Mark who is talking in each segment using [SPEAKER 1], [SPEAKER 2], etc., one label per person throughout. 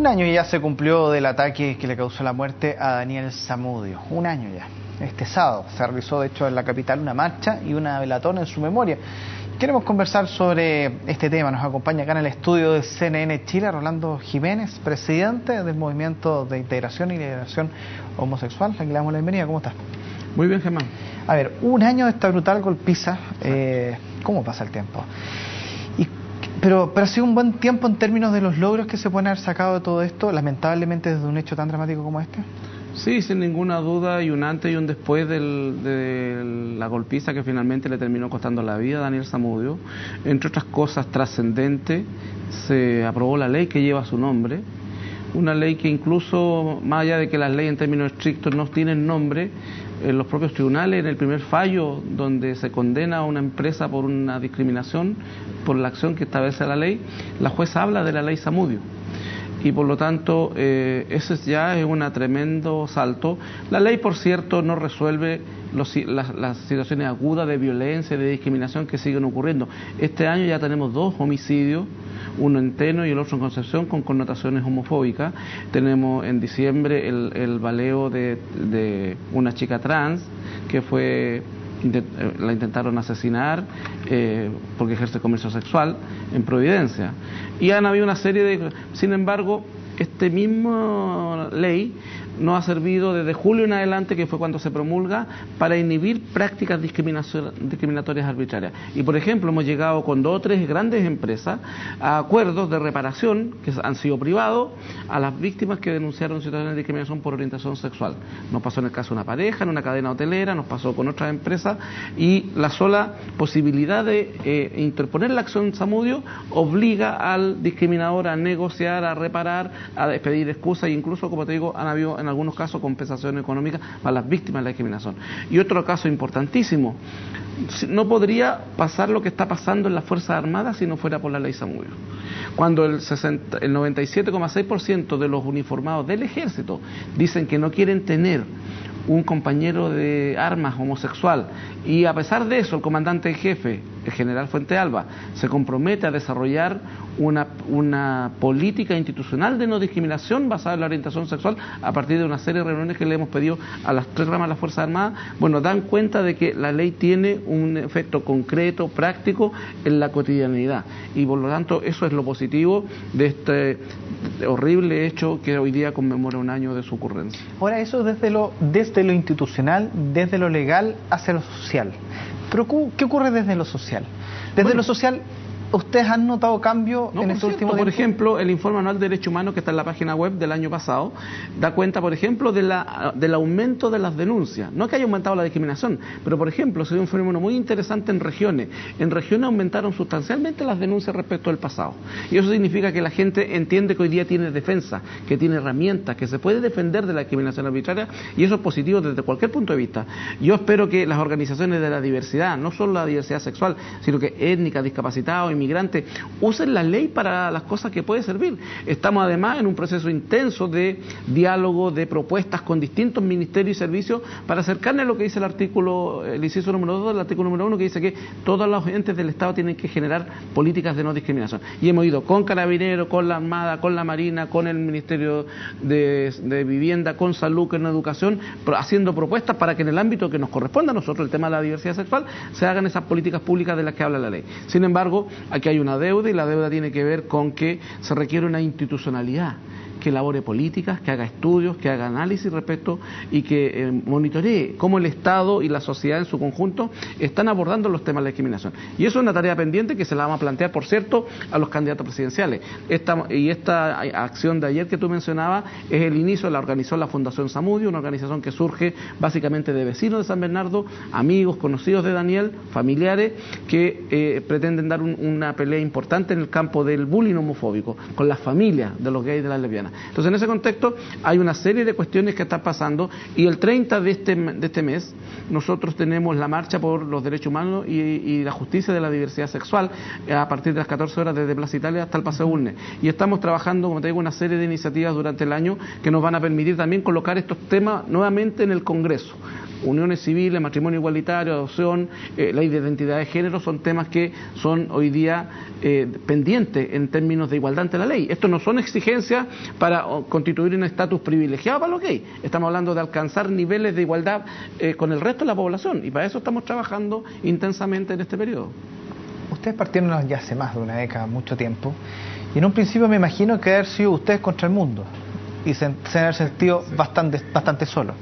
[SPEAKER 1] Un año ya se cumplió del ataque que le causó la muerte a Daniel Zamudio. Un año ya. Este sábado se realizó, de hecho, en la capital una marcha y una velatón en su memoria. Queremos conversar sobre este tema. Nos acompaña acá en el estudio de CNN Chile Rolando Jiménez, presidente del Movimiento de Integración y Liberación Homosexual. Aquí le damos la bienvenida. ¿Cómo estás?
[SPEAKER 2] Muy bien, Germán.
[SPEAKER 1] A ver, un año de esta brutal golpiza. ¿Cómo pasa el tiempo? Pero ha sido un buen tiempo en términos de los logros que se pueden haber sacado de todo esto, lamentablemente desde un hecho tan dramático como este.
[SPEAKER 2] Sí, sin ninguna duda, hay un antes y un después de la golpiza que finalmente le terminó costando la vida a Daniel Zamudio. Entre otras cosas trascendentes, se aprobó la ley que lleva su nombre, una ley que incluso, más allá de que las leyes en términos estrictos no tienen nombre, en los propios tribunales, en el primer fallo donde se condena a una empresa por una discriminación, por la acción que establece la ley, la jueza habla de la ley Zamudio. Y por lo tanto, eso ya es un tremendo salto. La ley, por cierto, no resuelve las situaciones agudas de violencia y de discriminación que siguen ocurriendo. Este año ya tenemos 2 homicidios, uno en Teno y el otro en Concepción, con connotaciones homofóbicas. Tenemos en diciembre el baleo de una chica trans que la intentaron asesinar porque ejerce comercio sexual en Providencia. Y han habido una serie de... Sin embargo, este mismo ley no ha servido desde julio en adelante, que fue cuando se promulga, para inhibir prácticas discriminatorias arbitrarias. Y por ejemplo, hemos llegado con 2 o 3 grandes empresas a acuerdos de reparación que han sido privados a las víctimas que denunciaron situaciones de discriminación por orientación sexual. Nos pasó en el caso de una pareja, en una cadena hotelera, nos pasó con otras empresas, y la sola posibilidad de interponer la acción Zamudio obliga al discriminador a negociar, a reparar, a pedir excusas, e incluso, como te digo, han habido en algunos casos compensación económica para las víctimas de la discriminación. Y otro caso importantísimo, no podría pasar lo que está pasando en las Fuerzas Armadas si no fuera por la ley Zamudio. Cuando el 97,6% de los uniformados del ejército dicen que no quieren tener un compañero de armas homosexual, y a pesar de eso el comandante en jefe, el general Fuentealba, se compromete a desarrollar una política institucional de no discriminación basada en la orientación sexual a partir de una serie de reuniones que le hemos pedido a las 3 ramas de las Fuerzas Armadas, bueno, dan cuenta de que la ley tiene un efecto concreto, práctico en la cotidianidad, y por lo tanto eso es lo positivo de este horrible hecho que hoy día conmemora un año de su ocurrencia.
[SPEAKER 1] Ahora, eso desde lo institucional, desde lo legal hacia lo social. Pero ¿qué ocurre desde lo social? Desde lo social, ¿ustedes han notado cambio en este último tiempo?
[SPEAKER 2] Por ejemplo, el informe anual de derechos humanos que está en la página web del año pasado da cuenta, por ejemplo, del aumento de las denuncias. No que haya aumentado la discriminación, pero por ejemplo, se dio un fenómeno muy interesante en regiones. En regiones aumentaron sustancialmente las denuncias respecto al pasado. Y eso significa que la gente entiende que hoy día tiene defensa, que tiene herramientas, que se puede defender de la discriminación arbitraria, y eso es positivo desde cualquier punto de vista. Yo espero que las organizaciones de la diversidad, no solo la diversidad sexual, sino que étnica, discapacitados, inmigrantes, usen la ley para las cosas que puede servir. Estamos además en un proceso intenso de diálogo, de propuestas con distintos ministerios y servicios para acercarnos a lo que dice el artículo, el inciso número 2 del artículo número 1, que dice que todos los entes del Estado tienen que generar políticas de no discriminación. Y hemos ido con Carabineros, con la Armada, con la Marina, con el Ministerio de Vivienda, con Salud, con Educación, haciendo propuestas para que en el ámbito que nos corresponda a nosotros, el tema de la diversidad sexual, se hagan esas políticas públicas de las que habla la ley. Sin embargo, aquí hay una deuda, y la deuda tiene que ver con que se requiere una institucionalidad que elabore políticas, que haga estudios, que haga análisis respecto, y que monitoree cómo el Estado y la sociedad en su conjunto están abordando los temas de la discriminación. Y eso es una tarea pendiente que se la vamos a plantear, por cierto, a los candidatos presidenciales. Esta acción de ayer que tú mencionabas es el inicio, la organizó la Fundación Zamudio, una organización que surge básicamente de vecinos de San Bernardo, amigos, conocidos de Daniel, familiares, que pretenden dar una pelea importante en el campo del bullying homofóbico, con las familias de los gays y de las lesbianas. Entonces, en ese contexto hay una serie de cuestiones que están pasando, y el 30 de este mes nosotros tenemos la marcha por los derechos humanos y la justicia de la diversidad sexual a partir de las 14 horas desde Plaza Italia hasta el Paseo Bulnes, y estamos trabajando, como te digo, una serie de iniciativas durante el año que nos van a permitir también colocar estos temas nuevamente en el Congreso. Uniones civiles, matrimonio igualitario, adopción, ley de identidad de género, son temas que son hoy día pendientes en términos de igualdad ante la ley. Esto no son exigencias para constituir un estatus privilegiado para los gays. Estamos hablando de alcanzar niveles de igualdad con el resto de la población, y para eso estamos trabajando intensamente en este periodo.
[SPEAKER 1] Ustedes partieron ya hace más de una década, mucho tiempo, y en un principio me imagino que haber sido ustedes contra el mundo y se han sentido bastante solos.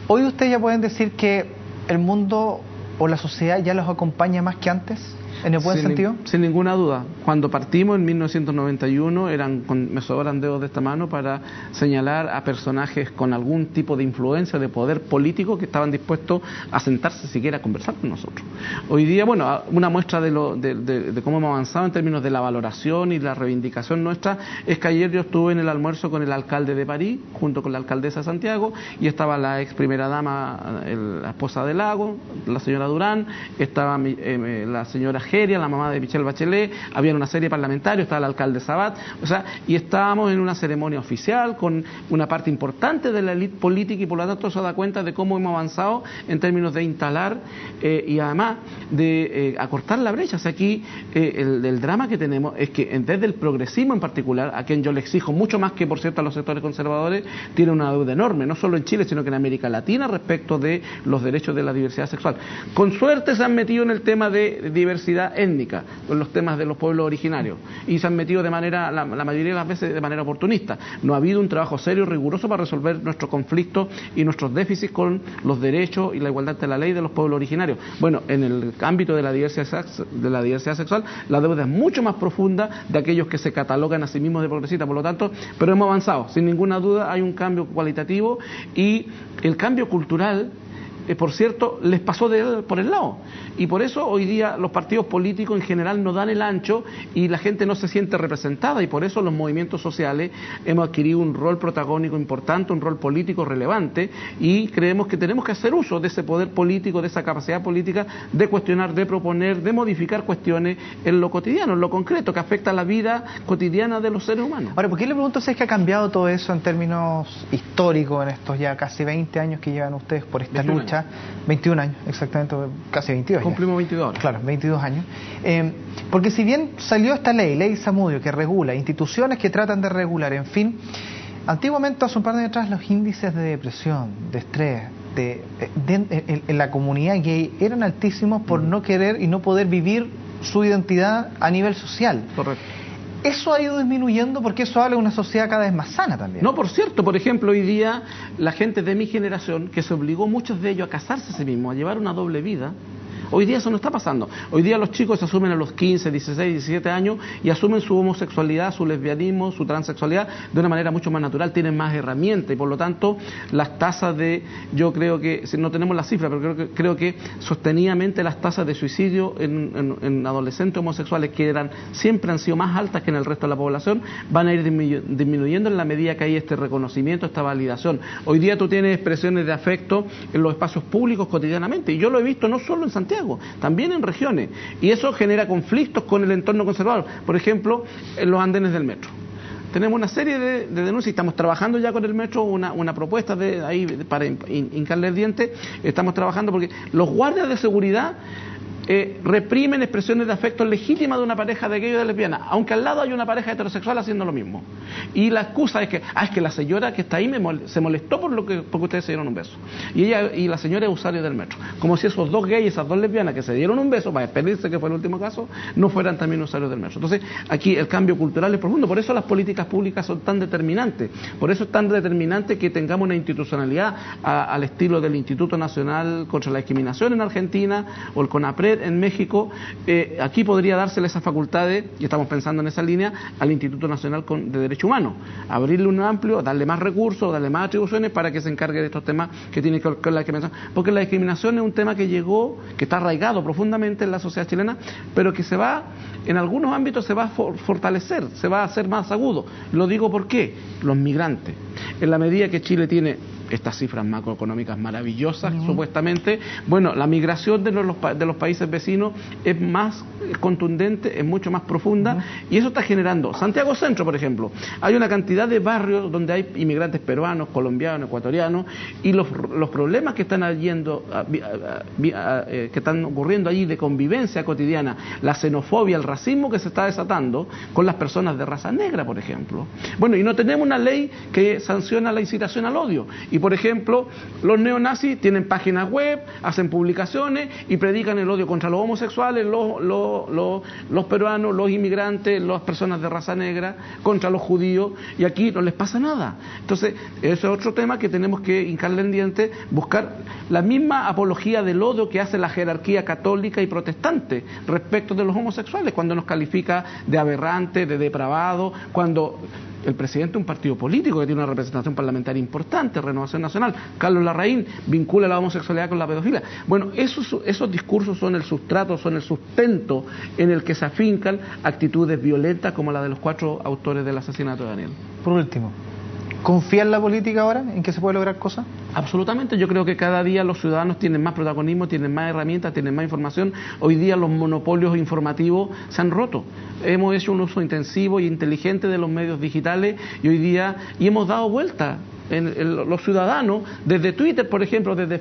[SPEAKER 1] Hoy ustedes ya pueden decir que el mundo o la sociedad ya los acompaña más que antes, en el buen sentido.
[SPEAKER 2] Sin ninguna duda. Cuando partimos en 1991 me sobraban dedos de esta mano para señalar a personajes con algún tipo de influencia, de poder político, que estaban dispuestos a sentarse siquiera a conversar con nosotros. Hoy día, bueno, una muestra de cómo hemos avanzado en términos de la valoración y la reivindicación nuestra es que ayer yo estuve en el almuerzo con el alcalde de París, junto con la alcaldesa de Santiago, y estaba la ex primera dama, la esposa de Lago, la señora Durán, estaba la señora Geria, la mamá de Michelle Bachelet, había una serie parlamentaria, estaba el alcalde Sabat, y estábamos en una ceremonia oficial con una parte importante de la élite política, y por lo tanto se da cuenta de cómo hemos avanzado en términos de instalar y además de acortar la brecha. O sea, aquí el drama que tenemos es que desde el progresismo en particular, a quien yo le exijo mucho más que, por cierto, a los sectores conservadores, tiene una deuda enorme, no solo en Chile, sino que en América Latina, respecto de los derechos de la diversidad sexual. Con suerte se han metido en el tema de diversidad étnica, con los temas de los pueblos originarios, y se han metido de manera, la mayoría de las veces, de manera oportunista. No ha habido un trabajo serio y riguroso para resolver nuestros conflictos y nuestros déficits con los derechos y la igualdad de la ley de los pueblos originarios. Bueno, en el ámbito de la diversidad sexual, la deuda es mucho más profunda de aquellos que se catalogan a sí mismos de progresistas, por lo tanto, pero hemos avanzado. Sin ninguna duda hay un cambio cualitativo, y el cambio cultural, por cierto, les pasó por el lado, y por eso hoy día los partidos políticos en general no dan el ancho y la gente no se siente representada, y por eso los movimientos sociales hemos adquirido un rol protagónico importante, un rol político relevante, y creemos que tenemos que hacer uso de ese poder político, de esa capacidad política de cuestionar, de proponer, de modificar cuestiones en lo cotidiano, en lo concreto, que afecta a la vida cotidiana de los seres humanos.
[SPEAKER 1] Ahora, ¿por qué le pregunto si es que ha cambiado todo eso en términos históricos en estos ya casi 20 años que llevan ustedes por esta lucha? 21 años, exactamente, casi 22.
[SPEAKER 2] Cumplimos 22 ahora.
[SPEAKER 1] Claro, 22 años. Porque si bien salió esta ley Zamudio, que regula, instituciones que tratan de regular, en fin, antiguamente, hace un par de años atrás, los índices de depresión, de estrés, en la comunidad gay eran altísimos por no querer y no poder vivir su identidad a nivel social.
[SPEAKER 2] Correcto.
[SPEAKER 1] Eso ha ido disminuyendo porque eso habla de una sociedad cada vez más sana también.
[SPEAKER 2] No, por cierto, por ejemplo, hoy día la gente de mi generación, que se obligó muchos de ellos a casarse a sí mismos, a llevar una doble vida, hoy día eso no está pasando. Hoy día los chicos se asumen a los 15, 16, 17 años y asumen su homosexualidad, su lesbianismo, su transexualidad de una manera mucho más natural, tienen más herramientas, y por lo tanto las tasas yo creo que, no tenemos la cifra, pero creo que sostenidamente las tasas de suicidio en adolescentes homosexuales, que siempre han sido más altas que en el resto de la población, van a ir disminuyendo en la medida que hay este reconocimiento, esta validación. Hoy día tú tienes expresiones de afecto en los espacios públicos cotidianamente, y yo lo he visto no solo en Santiago, también en regiones, y eso genera conflictos con el entorno conservador. Por ejemplo, en los andenes del metro tenemos una serie de denuncias, y estamos trabajando ya con el metro una propuesta para hincarle el diente. Estamos trabajando porque los guardias de seguridad reprimen expresiones de afecto legítimas de una pareja de gay o de lesbiana, aunque al lado hay una pareja heterosexual haciendo lo mismo, y la excusa es que es que la señora que está ahí se molestó porque ustedes se dieron un beso, y la señora es usuaria del metro, como si esos dos gays, esas dos lesbianas que se dieron un beso, para despedirse, que fue el último caso, no fueran también usuarios del metro. Entonces aquí el cambio cultural es profundo, por eso las políticas públicas son tan determinantes, por eso es tan determinante que tengamos una institucionalidad al estilo del Instituto Nacional contra la Discriminación en Argentina, o el CONAPRED en México. Aquí podría dársele esas facultades, y estamos pensando en esa línea, al Instituto Nacional de Derechos Humanos, abrirle un amplio, darle más recursos, darle más atribuciones para que se encargue de estos temas que tienen que ver con la discriminación, porque la discriminación es un tema que está arraigado profundamente en la sociedad chilena, pero que en algunos ámbitos se va a fortalecer, se va a hacer más agudo. Lo digo porque los migrantes, en la medida que Chile tiene estas cifras macroeconómicas maravillosas, supuestamente. Bueno, la migración de los países vecinos es más contundente, es mucho más profunda, y eso está generando. Santiago Centro, por ejemplo, hay una cantidad de barrios donde hay inmigrantes peruanos, colombianos, ecuatorianos, y los problemas que están que están ocurriendo allí de convivencia cotidiana, la xenofobia, el racismo que se está desatando con las personas de raza negra, por ejemplo. Bueno, y no tenemos una ley que sanciona la incitación al odio. Y, por ejemplo, los neonazis tienen páginas web, hacen publicaciones y predican el odio contra los homosexuales, los peruanos, los inmigrantes, las personas de raza negra, contra los judíos, y aquí no les pasa nada. Entonces, ese es otro tema que tenemos que hincarle en diente, buscar la misma apología del odio que hace la jerarquía católica y protestante respecto de los homosexuales, cuando nos califica de aberrantes, de depravados, cuando el presidente de un partido político que tiene una representación parlamentaria importante, Renovación Nacional, Carlos Larraín, vincula la homosexualidad con la pedofilia. Bueno, esos discursos son el sustrato, son el sustento en el que se afincan actitudes violentas como la de los 4 autores del asesinato de Daniel.
[SPEAKER 1] Por último, ¿confía en la política ahora? ¿En que se puede lograr cosas?
[SPEAKER 2] Absolutamente, yo creo que cada día los ciudadanos tienen más protagonismo, tienen más herramientas, tienen más información. Hoy día los monopolios informativos se han roto. Hemos hecho un uso intensivo e inteligente de los medios digitales y hoy día hemos dado vuelta. Los ciudadanos, desde Twitter, por ejemplo, desde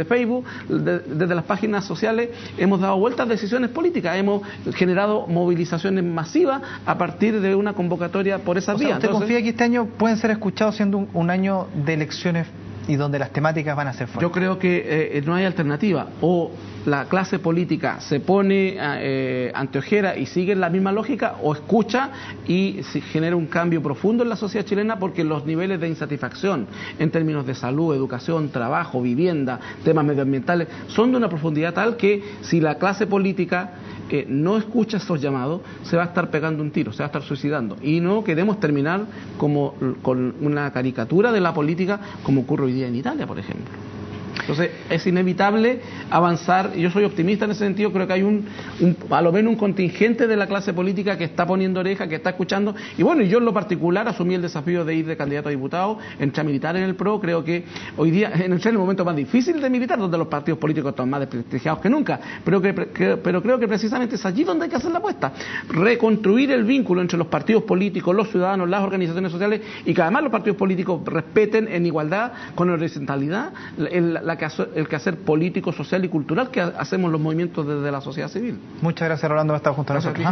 [SPEAKER 2] Facebook, desde las páginas sociales, hemos dado vueltas a decisiones políticas, hemos generado movilizaciones masivas a partir de una convocatoria por esas vías.
[SPEAKER 1] ¿Usted confía que este año pueden ser escuchados siendo un año de elecciones y donde las temáticas van a ser fuertes?
[SPEAKER 2] Yo creo que no hay alternativa. O la clase política se pone anteojera y sigue la misma lógica, o escucha y se genera un cambio profundo en la sociedad chilena, porque los niveles de insatisfacción en términos de salud, educación, trabajo, vivienda, temas medioambientales, son de una profundidad tal que si la clase política no escucha esos llamados, se va a estar pegando un tiro, se va a estar suicidando. Y no queremos terminar con una caricatura de la política como ocurre hoy día en Italia, por ejemplo. Entonces es inevitable avanzar, y yo soy optimista en ese sentido. Creo que hay a lo menos un contingente de la clase política que está poniendo oreja, que está escuchando, y bueno, yo en lo particular asumí el desafío de ir de candidato a diputado, entré a militar en el PRO. Creo que hoy día entré en el momento más difícil de militar, donde los partidos políticos están más desprestigiados que nunca, pero creo que precisamente es allí donde hay que hacer la apuesta, reconstruir el vínculo entre los partidos políticos, los ciudadanos, las organizaciones sociales, y que además los partidos políticos respeten en igualdad, con horizontalidad, el quehacer político, social y cultural que hacemos los movimientos desde la sociedad civil.
[SPEAKER 1] Muchas gracias, Rolando, por estar junto a nosotros.